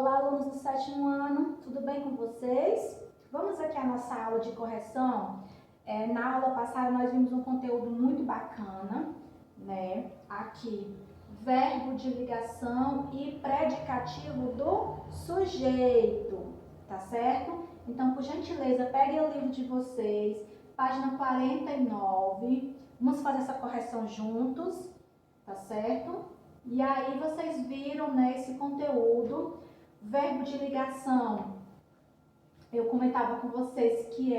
Olá, alunos do 7º ano, tudo bem com vocês? Vamos aqui à nossa aula de correção. Na aula passada nós vimos um conteúdo muito bacana, né? Aqui, verbo de ligação e predicativo do sujeito, tá certo? Então, por gentileza, peguem o livro de vocês, página 49, vamos fazer essa correção juntos, tá certo? E aí vocês viram, né, esse conteúdo. Verbo de ligação, eu comentava com vocês que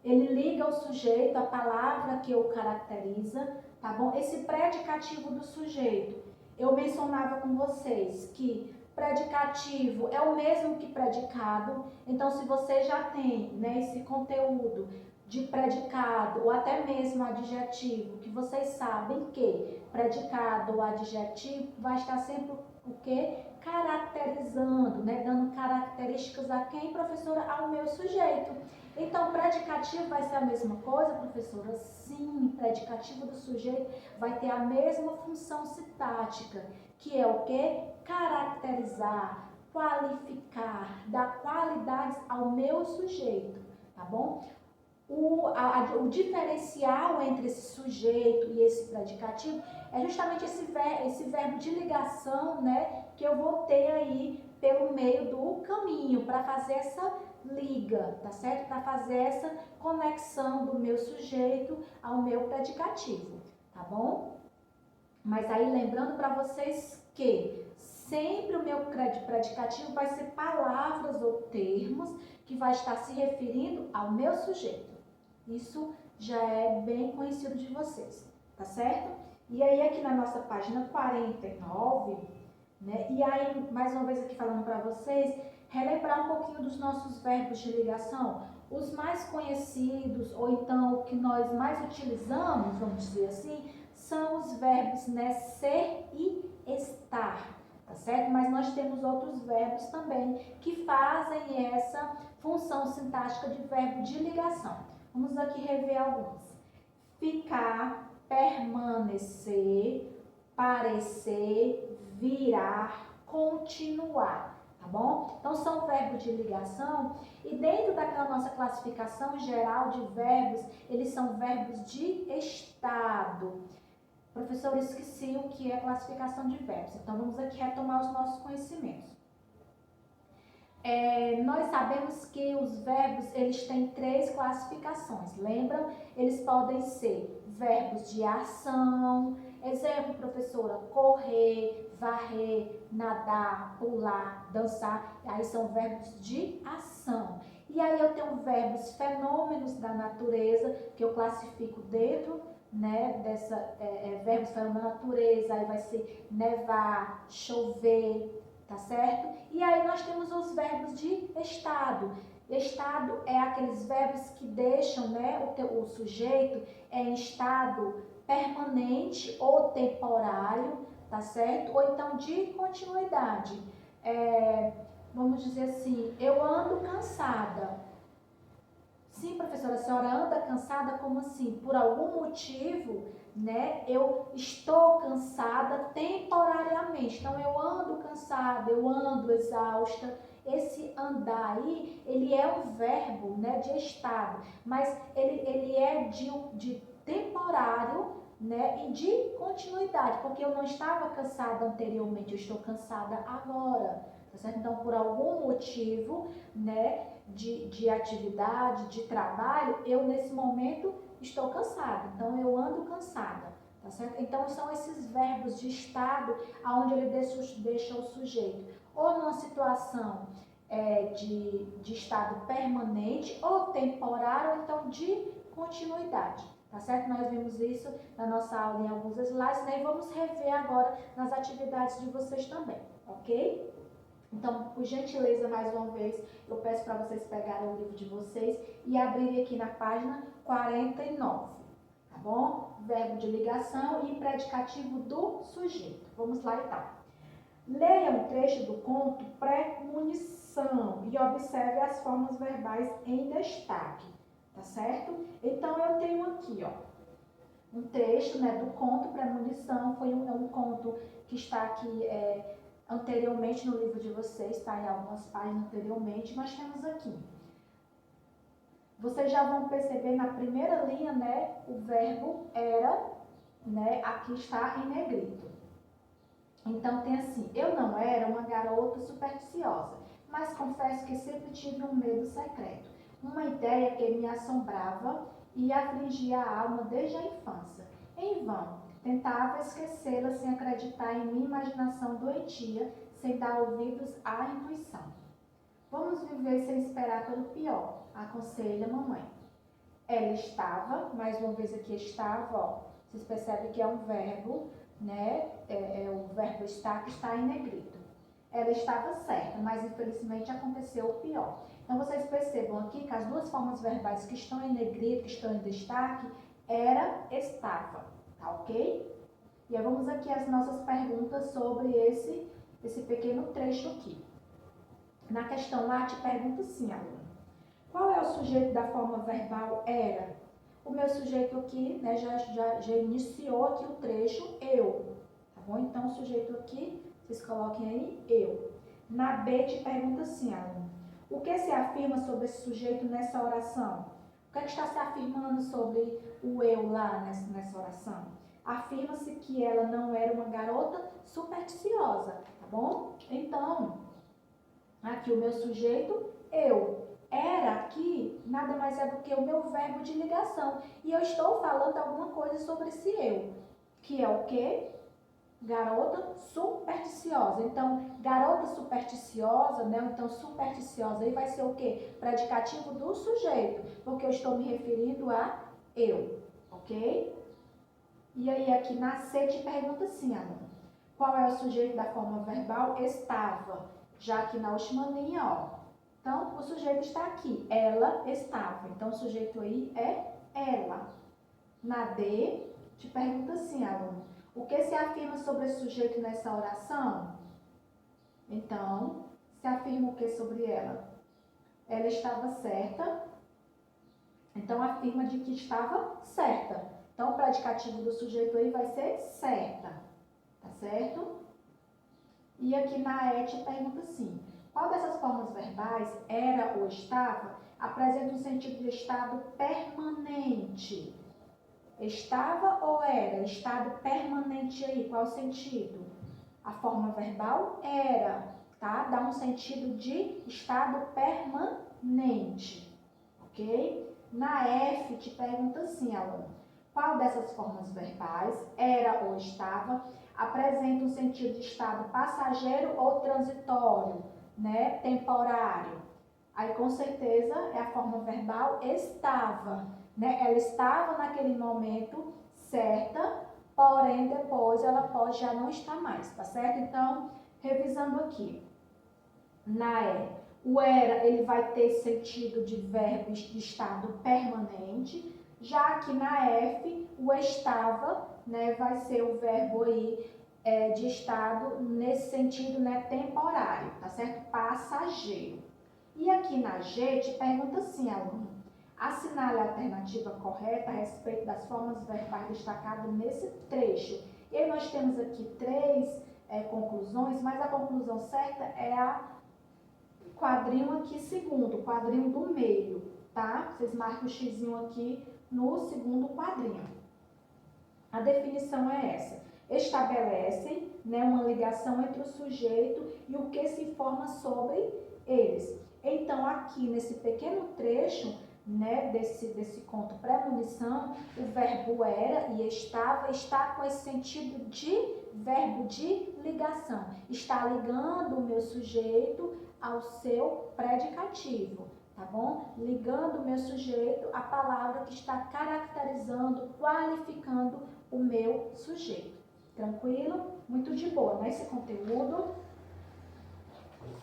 ele liga o sujeito, a palavra que o caracteriza, tá bom? Esse predicativo do sujeito, eu mencionava com vocês que predicativo é o mesmo que predicado, então se você já tem, né, esse conteúdo de predicado ou até mesmo adjetivo, que vocês sabem que predicado ou adjetivo vai estar sempre o quê? Caracterizando, né? Dando características a quem, professora? Ao meu sujeito. Então, predicativo vai ser a mesma coisa, professora? Sim, predicativo do sujeito vai ter a mesma função sintática, que é o quê? Caracterizar, qualificar, dar qualidades ao meu sujeito, tá bom? O diferencial entre esse sujeito e esse predicativo é justamente esse verbo de ligação, né, que eu vou ter aí pelo meio do caminho para fazer essa liga, tá certo? Para fazer essa conexão do meu sujeito ao meu predicativo, tá bom? Mas aí lembrando para vocês que sempre o meu predicativo vai ser palavras ou termos que vai estar se referindo ao meu sujeito. Isso já é bem conhecido de vocês, tá certo? E aí aqui na nossa página 49, né? E aí, mais uma vez aqui falando para vocês, relembrar um pouquinho dos nossos verbos de ligação, os mais conhecidos, ou então o que nós mais utilizamos, vamos dizer assim, são os verbos, né, ser e estar, tá certo? Mas nós temos outros verbos também que fazem essa função sintática de verbo de ligação. Vamos aqui rever alguns. Ficar, permanecer, parecer, virar, continuar, tá bom? Então, são verbos de ligação e dentro daquela nossa classificação geral de verbos, eles são verbos de estado. Professor, esqueci o que é classificação de verbos, então vamos aqui retomar os nossos conhecimentos. Nós sabemos que os verbos, eles têm 3 classificações, lembram? Eles podem ser verbos de ação, exemplo, professora, correr, varrer, nadar, pular, dançar, aí são verbos de ação. E aí eu tenho verbos fenômenos da natureza, que eu classifico dentro, né, verbos fenômenos da natureza, aí vai ser nevar, chover, tá certo? E aí nós temos os verbos de estado. Estado é aqueles verbos que deixam, né, o sujeito em estado permanente ou temporário, tá certo? Ou então de continuidade. Vamos dizer assim, eu ando cansada. Sim, professora, a senhora anda cansada? Como assim? Por algum motivo, né? Eu estou cansada temporariamente. Então, eu ando cansada, eu ando exausta. Esse andar aí, ele é um verbo, né, de estado, mas ele é de temporário, né, e de continuidade, porque eu não estava cansada anteriormente, eu estou cansada agora, tá certo? Então, por algum motivo, né, de atividade, de trabalho, eu nesse momento estou cansada, então eu ando cansada, tá certo? Então são esses verbos de estado onde ele deixa o sujeito ou numa situação de estado permanente ou temporário, ou então de continuidade, tá certo? Nós vimos isso na nossa aula em alguns slides, né? E vamos rever agora nas atividades de vocês também, ok? Então, por gentileza, mais uma vez, eu peço para vocês pegarem o livro de vocês e abrirem aqui na página 49, tá bom? Verbo de ligação e predicativo do sujeito. Vamos lá então. Leia um trecho do conto Premonição e observe as formas verbais em destaque, tá certo? Então, eu tenho aqui, ó, um trecho, né, do conto Premonição. É um conto que está aqui anteriormente no livro de vocês, tá? Em algumas páginas anteriormente, nós temos aqui. Vocês já vão perceber na primeira linha, né, o verbo era, né, aqui está em negrito. Então tem assim, eu não era uma garota supersticiosa, mas confesso que sempre tive um medo secreto, uma ideia que me assombrava e afligia a alma desde a infância. Em vão, tentava esquecê-la sem acreditar em minha imaginação doentia, sem dar ouvidos à intuição. Vamos viver sem esperar pelo pior, aconselha a mamãe. Ela estava, mais uma vez aqui estava, ó, vocês percebem que é um verbo, né? O verbo estar que está em negrito. Ela estava certa, mas infelizmente aconteceu o pior. Então vocês percebam aqui que as duas formas verbais que estão em negrito, que estão em destaque, era, estava, tá ok? E aí vamos aqui às nossas perguntas sobre esse pequeno trecho aqui. Na questão A, te pergunta assim, aluno. Qual é o sujeito da forma verbal era? O meu sujeito aqui, né, já iniciou aqui o trecho eu, tá bom? Então, o sujeito aqui, vocês coloquem aí, eu. Na B, te pergunta assim, aluno. O que se afirma sobre esse sujeito nessa oração? O que é que está se afirmando sobre o eu lá nessa oração? Afirma-se que ela não era uma garota supersticiosa, tá bom? Então, aqui o meu sujeito, eu. Era aqui nada mais é do que o meu verbo de ligação. E eu estou falando alguma coisa sobre esse eu, que é o quê? Garota supersticiosa. Então, garota supersticiosa, né? Então, supersticiosa aí vai ser o quê? Predicativo do sujeito, porque eu estou me referindo a eu, ok? E aí, aqui na C te pergunta assim, aluno. Qual é o sujeito da forma verbal? Estava. Já aqui na última linha, ó. Então, o sujeito está aqui. Ela estava. Então, o sujeito aí é ela. Na D, te pergunta assim, aluno. O que se afirma sobre esse sujeito nessa oração? Então, se afirma o que sobre ela? Ela estava certa. Então, afirma de que estava certa. Então, o predicativo do sujeito aí vai ser certa. Tá certo? E aqui na E te pergunta assim. Qual dessas formas verbais, era ou estava, apresenta um sentido de estado permanente? Estava ou era? Estado permanente aí, qual o sentido? A forma verbal era, tá? Dá um sentido de estado permanente, ok? Na F te pergunta assim, aluno. Qual dessas formas verbais, era ou estava, apresenta um sentido de estado passageiro ou transitório? Né, temporário. Aí, com certeza, é a forma verbal estava, né? Ela estava naquele momento certa, porém, depois ela pode já não estar mais, tá certo? Então, revisando aqui. Na E, o era, ele vai ter sentido de verbos de estado permanente, já que na F, o estava, né, vai ser o verbo aí, de estado nesse sentido, né, temporário, tá certo? Passageiro. E aqui na G te pergunta assim, aluno, assinale a alternativa correta a respeito das formas verbais destacadas nesse trecho. E aí nós temos aqui três conclusões, mas a conclusão certa é a quadrinho aqui segundo, quadrinho do meio, tá? Vocês marcam o xizinho aqui no segundo quadrinho. A definição é essa. Estabelecem, né, uma ligação entre o sujeito e o que se informa sobre eles. Então, aqui nesse pequeno trecho, né, desse conto premonição, o verbo era e estava, está com esse sentido de verbo de ligação. Está ligando o meu sujeito ao seu predicativo, tá bom? Ligando o meu sujeito à palavra que está caracterizando, qualificando o meu sujeito. Tranquilo? Muito de boa, né, esse conteúdo.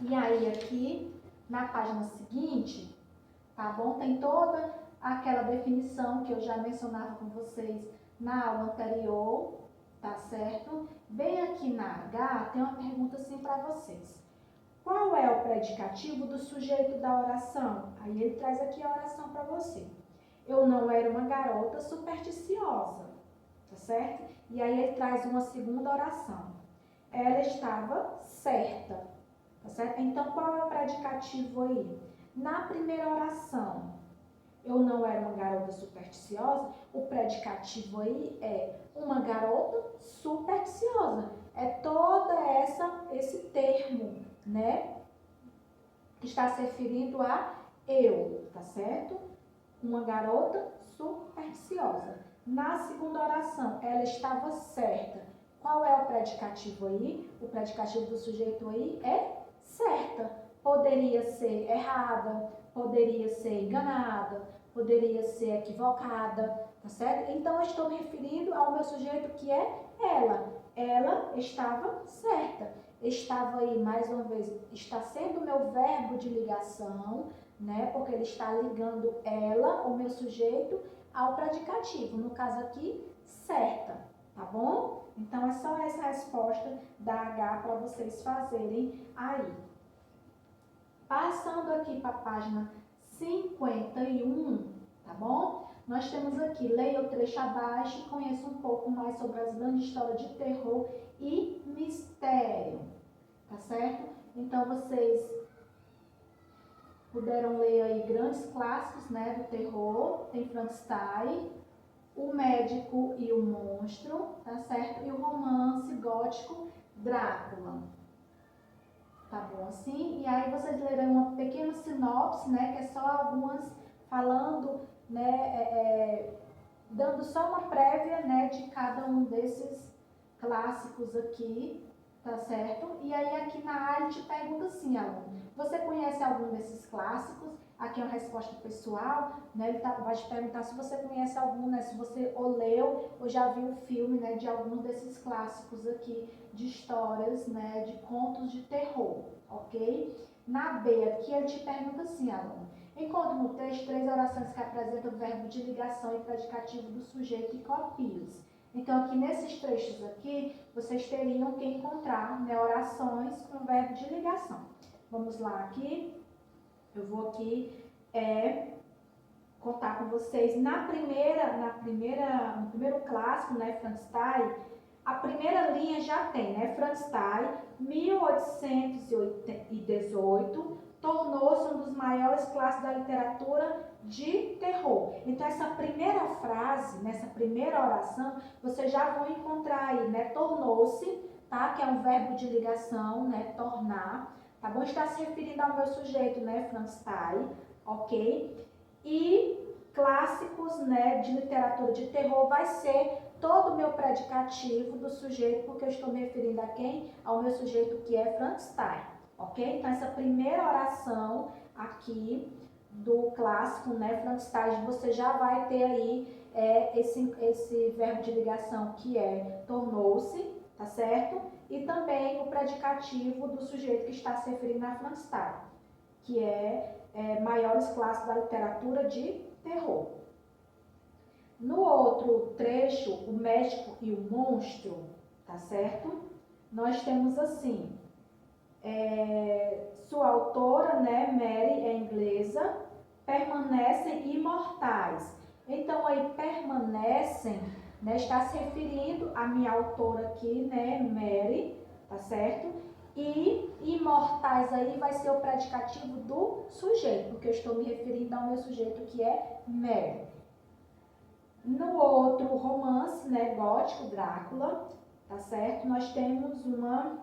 E aí aqui, na página seguinte, tá bom? Tem toda aquela definição que eu já mencionava com vocês na aula anterior, tá certo? Bem aqui na H, tem uma pergunta assim para vocês. Qual é o predicativo do sujeito da oração? Aí ele traz aqui a oração para você. Eu não era uma garota supersticiosa, tá certo? E aí ele traz uma segunda oração. ela estava certa, tá certo? Então, qual é o predicativo aí? Na primeira oração, eu não era uma garota supersticiosa, o predicativo aí é uma garota supersticiosa. É toda esse termo, né? Que está se referindo a eu, tá certo? Uma garota supersticiosa. Na segunda oração, ela estava certa. Qual é o predicativo aí? O predicativo do sujeito aí é certa. Poderia ser errada, poderia ser enganada, poderia ser equivocada, tá certo? Então, eu estou me referindo ao meu sujeito que é ela. Ela estava certa. Estava aí, mais uma vez, está sendo o meu verbo de ligação, né? Porque ele está ligando ela, o meu sujeito, ao predicativo. No caso aqui, certa, tá bom? Então, é só essa resposta da H para vocês fazerem aí. Passando aqui para a página 51, tá bom? Nós temos aqui, leia o trecho abaixo e conheça um pouco mais sobre as grandes histórias de terror e mistério, tá certo? Então, vocês puderam ler aí grandes clássicos, né, do terror, tem Frankenstein, O Médico e o Monstro, tá certo? E o romance gótico Drácula. Tá bom assim? E aí vocês lerão uma pequena sinopse, né, que é só algumas falando, né, dando só uma prévia, né, de cada um desses clássicos aqui, tá certo? E aí aqui na área ele te pergunta assim, aluno, você conhece algum desses clássicos? Aqui é uma resposta pessoal, né? Ele vai te perguntar se você conhece algum, né? Se você ou leu ou já viu o filme, né? De algum desses clássicos aqui de histórias, né? De contos de terror, ok? Na B aqui ele te pergunta assim, aluno, encontre no texto 3 orações que apresentam o verbo de ligação e predicativo do sujeito e copie-os. Então, aqui nesses trechos aqui, vocês teriam que encontrar, né, orações com verbo de ligação. Vamos lá aqui. Eu vou aqui contar com vocês. No primeiro clássico, né, Frankenstein, a primeira linha já tem, né, Frankenstein, 1818, tornou-se um dos maiores clássicos da literatura de terror. Então, essa primeira frase, nessa primeira oração, vocês já vão encontrar aí, né, tornou-se, tá, que é um verbo de ligação, né, tornar, tá bom? Está se referindo ao meu sujeito, né, Frankenstein, ok? E clássicos, né, de literatura de terror vai ser todo o meu predicativo do sujeito, porque eu estou me referindo a quem? Ao meu sujeito que é Frankenstein, ok? Então, essa primeira oração aqui do clássico, né, Frankenstein, você já vai ter aí esse verbo de ligação que é tornou-se, tá certo? E também o predicativo do sujeito que está se referindo a Frankenstein, que maiores clássicos da literatura de terror. No outro trecho, O Médico e o Monstro, tá certo? Nós temos assim, sua autora, né, Mary, é inglesa, permanecem imortais. Então, aí, permanecem, né, está se referindo à minha autora aqui, né, Mary, tá certo? E imortais aí vai ser o predicativo do sujeito, porque eu estou me referindo ao meu sujeito que é Mary. No outro romance, né, gótico, Drácula, tá certo? Nós temos uma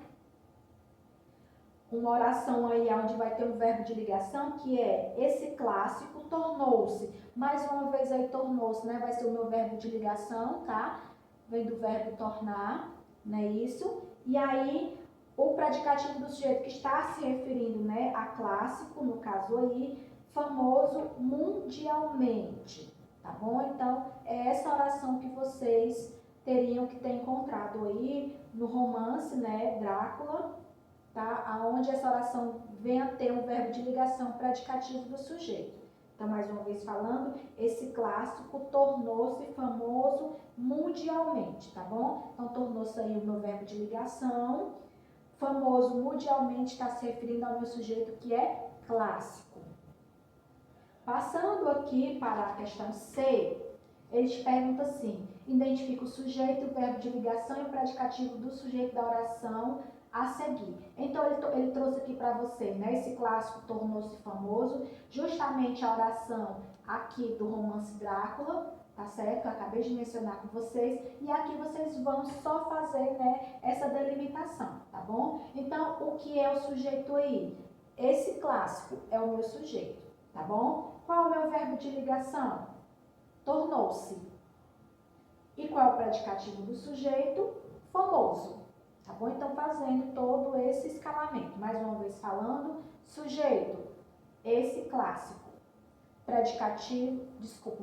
oração aí onde vai ter um verbo de ligação, que é esse clássico tornou-se. Mais uma vez aí tornou-se, né? Vai ser o meu verbo de ligação, tá? Vem do verbo tornar, não é isso? E aí o predicativo do sujeito que está se referindo, né, a clássico, no caso aí, famoso mundialmente, tá bom? Então, é essa oração que vocês teriam que ter encontrado aí no romance, né, Drácula, tá? Aonde essa oração vem a ter um verbo de ligação predicativo do sujeito. Então, mais uma vez falando, esse clássico tornou-se famoso mundialmente, tá bom? Então, tornou-se aí o meu verbo de ligação. Famoso mundialmente está se referindo ao meu sujeito que é clássico. Passando aqui para a questão C, ele te pergunta assim, identifica o sujeito, o verbo de ligação e o predicativo do sujeito da oração a seguir. Então, ele trouxe aqui para você, né, esse clássico tornou-se famoso, justamente a oração aqui do romance Drácula, tá certo? Eu acabei de mencionar com vocês, e aqui vocês vão só fazer, né, essa delimitação, tá bom? Então, o que é o sujeito aí? Esse clássico é o meu sujeito, tá bom? Qual é o meu verbo de ligação? Tornou-se. E qual é o predicativo do sujeito? Famoso. Tá bom? Então, fazendo todo esse escalamento. Mais uma vez falando, sujeito, esse clássico.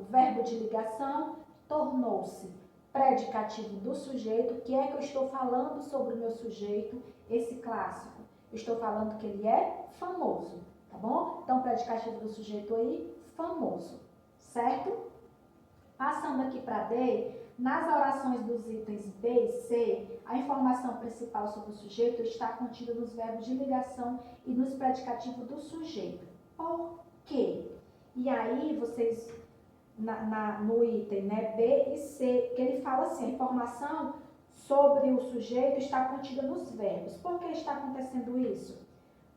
Verbo de ligação, tornou-se. Predicativo do sujeito, que é que eu estou falando sobre o meu sujeito, esse clássico. Eu estou falando que ele é famoso, tá bom? Então, predicativo do sujeito aí, famoso, certo? Passando aqui para D, nas orações dos itens B e C, a informação principal sobre o sujeito está contida nos verbos de ligação e nos predicativos do sujeito. Por quê? E aí, vocês, no item, né, B e C, que ele fala assim, a informação sobre o sujeito está contida nos verbos. Por que está acontecendo isso?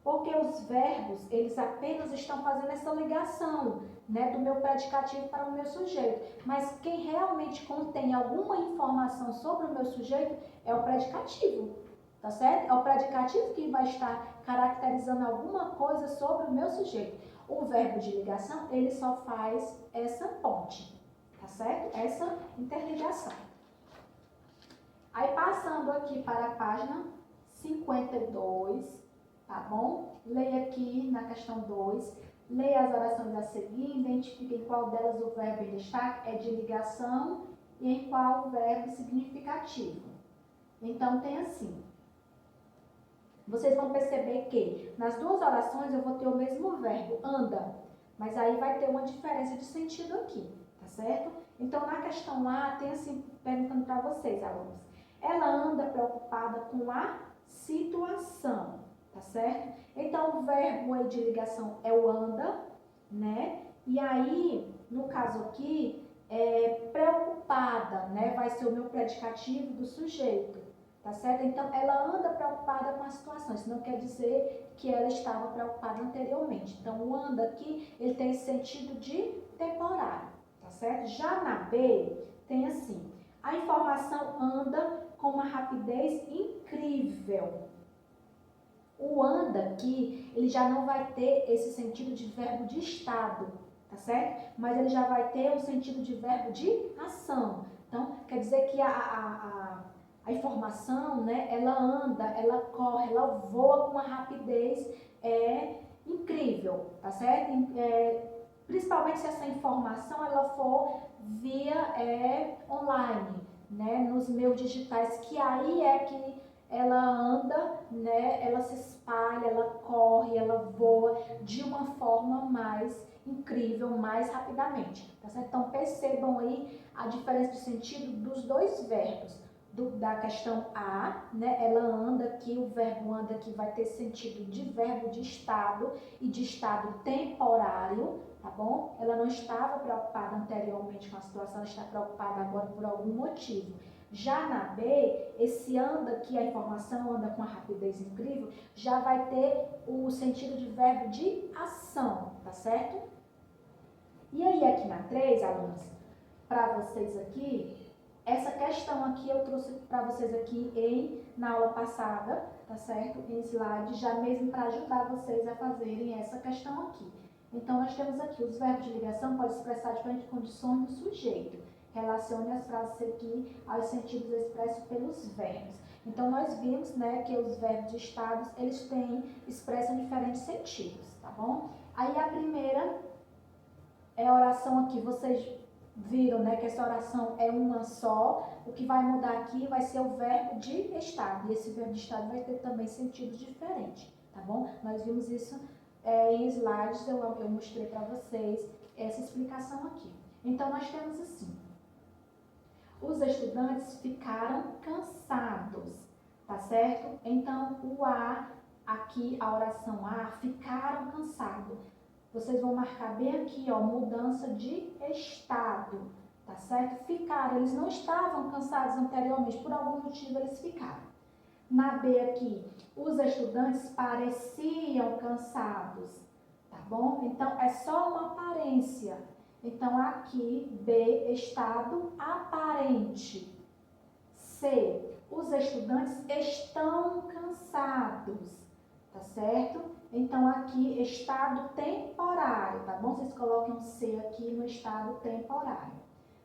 Porque os verbos, eles apenas estão fazendo essa ligação, né, do meu predicativo para o meu sujeito. Mas quem realmente contém alguma informação sobre o meu sujeito é o predicativo, tá certo? É o predicativo que vai estar caracterizando alguma coisa sobre o meu sujeito. O verbo de ligação, ele só faz essa ponte, tá certo? Essa interligação. Aí, passando aqui para a página 52, tá bom? Leia aqui na questão 2, leia as orações a seguir, identifique em qual delas o verbo em destaque é de ligação e em qual o verbo significativo. Então, tem assim. Vocês vão perceber que nas duas orações eu vou ter o mesmo verbo, anda, mas aí vai ter uma diferença de sentido aqui, tá certo? Então, na questão A, tem assim, perguntando para vocês, alunos. Ela anda preocupada com a situação, tá certo? Então, o verbo aí de ligação é o anda, né? E aí, no caso aqui, preocupada, né? Vai ser o meu predicativo do sujeito. Tá certo? Então, ela anda preocupada com a situação. Isso não quer dizer que ela estava preocupada anteriormente. Então, o anda aqui, ele tem esse sentido de temporário, tá certo? Já na B, tem assim, a informação anda com uma rapidez incrível. O anda aqui, ele já não vai ter esse sentido de verbo de estado, tá certo? Mas ele já vai ter o sentido de verbo de ação. Então, quer dizer que a informação, né, ela anda, ela corre, ela voa com uma rapidez incrível, tá certo? Principalmente se essa informação ela for via online, né, nos meios digitais, que aí é que ela anda, né, ela se espalha, ela corre, ela voa de uma forma mais incrível, mais rapidamente, tá certo? Então, percebam aí a diferença de sentido dos dois verbos. Da questão A, né, ela anda aqui, o verbo anda aqui vai ter sentido de verbo de estado e de estado temporário, tá bom? Ela não estava preocupada anteriormente com a situação, ela está preocupada agora por algum motivo. Já na B, esse anda aqui, a informação anda com a rapidez incrível, já vai ter o sentido de verbo de ação, tá certo? E aí aqui na 3, alunos, para vocês aqui, essa questão aqui eu trouxe para vocês aqui na aula passada, tá certo? Em slide, já mesmo para ajudar vocês a fazerem essa questão aqui. Então, nós temos aqui os verbos de ligação podem expressar diferentes condições do sujeito. Relacione as frases aqui aos sentidos expressos pelos verbos. Então, nós vimos, né, que os verbos de estados, eles expressam diferentes sentidos, tá bom? Aí, a primeira é a oração aqui, vocês viram, né, que essa oração é uma só. O que vai mudar aqui vai ser o verbo de estado. E esse verbo de estado vai ter também sentidos diferentes, tá bom? Nós vimos isso em slides, eu mostrei para vocês essa explicação aqui. Então, nós temos assim. Os estudantes ficaram cansados, tá certo? Então, o A, aqui, a oração A, ficaram cansados. Vocês vão marcar bem aqui, ó, mudança de estado, tá certo? Ficaram, eles não estavam cansados anteriormente, por algum motivo eles ficaram. Na B aqui, os estudantes pareciam cansados, tá bom? Então, é só uma aparência. Então, aqui, B, estado aparente. C, os estudantes estão cansados, tá certo? Então, aqui, estado temporário, tá bom? Vocês colocam C aqui no estado temporário.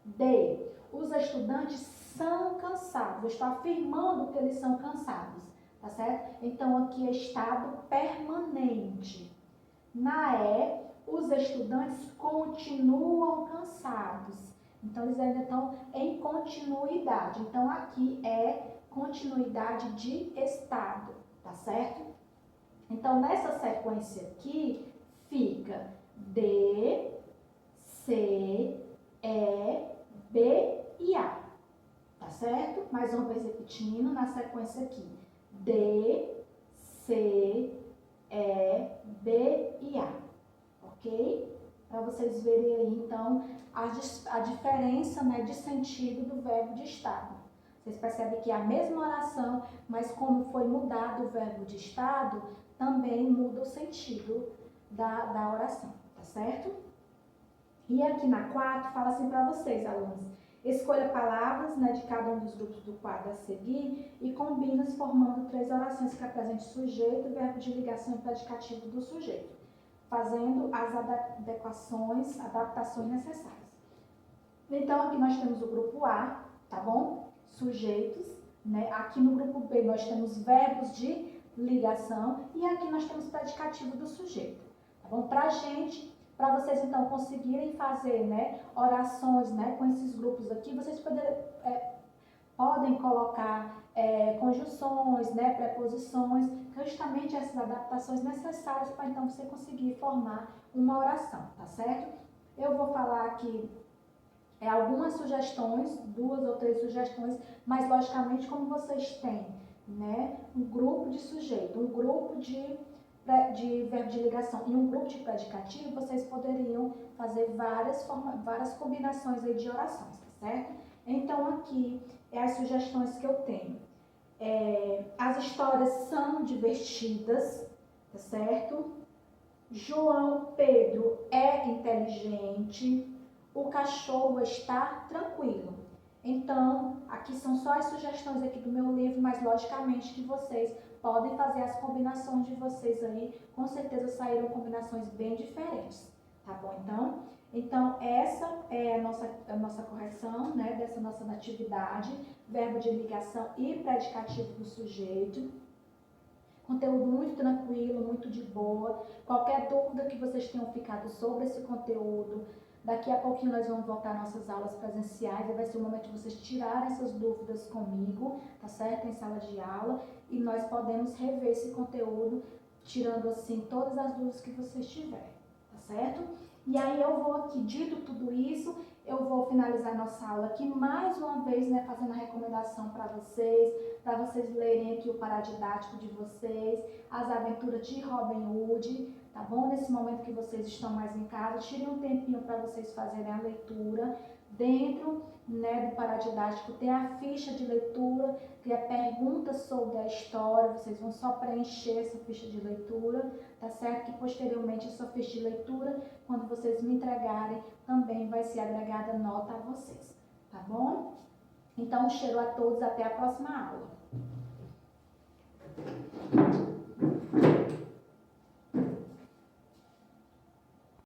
D, os estudantes são cansados. Eu estou afirmando que eles são cansados, tá certo? Então, aqui é estado permanente. Na E, os estudantes continuam cansados. Então, eles ainda estão em continuidade. Então, aqui é continuidade de estado, tá certo? Então, nessa sequência aqui, fica D, C, E, B e A, tá certo? Mais uma vez repetindo, na sequência aqui, D, C, E, B e A, ok? Para vocês verem aí, então, a diferença, né, de sentido do verbo de estado. Vocês percebem que é a mesma oração, mas como foi mudado o verbo de estado, também muda o sentido da oração, tá certo? E aqui na 4, fala assim para vocês, alunos. Escolha palavras, né, de cada um dos grupos do quadro a seguir e combina-se formando 3 orações que apresentem sujeito, verbo de ligação e predicativo do sujeito, fazendo as adaptações necessárias. Então, aqui nós temos o grupo A, tá bom? Sujeitos, né? Aqui no grupo B nós temos verbos de ligação e aqui nós temos predicativo do sujeito, tá bom? Para vocês então conseguirem fazer, né, orações, né, com esses grupos aqui, vocês podem colocar conjunções, né, preposições, justamente essas adaptações necessárias para então você conseguir formar uma oração, tá certo? Eu vou falar aqui algumas sugestões, 2 ou 3 sugestões, mas logicamente como vocês têm, né, um grupo de sujeito, um grupo de verbo de ligação e um grupo de predicativo, vocês poderiam fazer várias combinações aí de orações, tá certo? Então aqui as sugestões que eu tenho. As histórias são divertidas, tá certo? João Pedro é inteligente. O cachorro está tranquilo. Então, aqui são só as sugestões aqui do meu livro, mas logicamente que vocês podem fazer as combinações de vocês aí. Com certeza saíram combinações bem diferentes, tá bom? Então essa é a nossa correção, né, dessa nossa atividade, verbo de ligação e predicativo do sujeito. Conteúdo muito tranquilo, muito de boa. Qualquer dúvida que vocês tenham ficado sobre esse conteúdo, daqui a pouquinho nós vamos voltar às nossas aulas presenciais e vai ser o momento de vocês tirarem essas dúvidas comigo, tá certo? Em sala de aula, e nós podemos rever esse conteúdo, tirando assim todas as dúvidas que vocês tiverem, tá certo? E aí eu vou aqui, dito tudo isso, eu vou finalizar nossa aula aqui mais uma vez, né, fazendo a recomendação para vocês lerem aqui o paradidático de vocês, as aventuras de Robin Hood, tá bom? Nesse momento que vocês estão mais em casa, tirem um tempinho para vocês fazerem a leitura. Dentro, né, do paradidático tem a ficha de leitura, que é perguntas sobre a história, vocês vão só preencher essa ficha de leitura, tá certo? Que posteriormente essa ficha de leitura, quando vocês me entregarem, também vai ser agregada nota a vocês, tá bom? Então, um cheiro a todos, até a próxima aula.